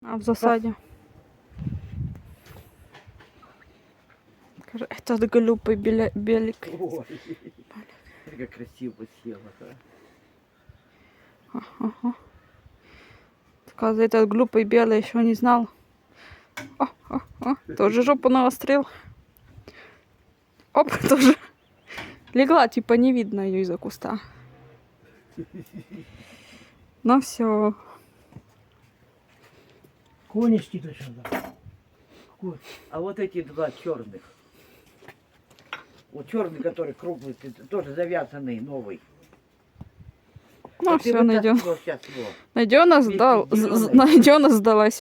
А в засаде. Этот глупый белик. Ой, как красиво съела. Ага. Сказывается, этот глупый белый еще не знал. Тоже жопу навострил. Оп, тоже легла, типа не видно ее из-за куста. Ну все. Конечки точно, да. А вот эти два черных. Вот черный, который круглый, тоже завязанный, новый. Ну Вот и все, вот найдем. так вот сейчас вот. Найдена Вместе с зелёной. найдена сдалась.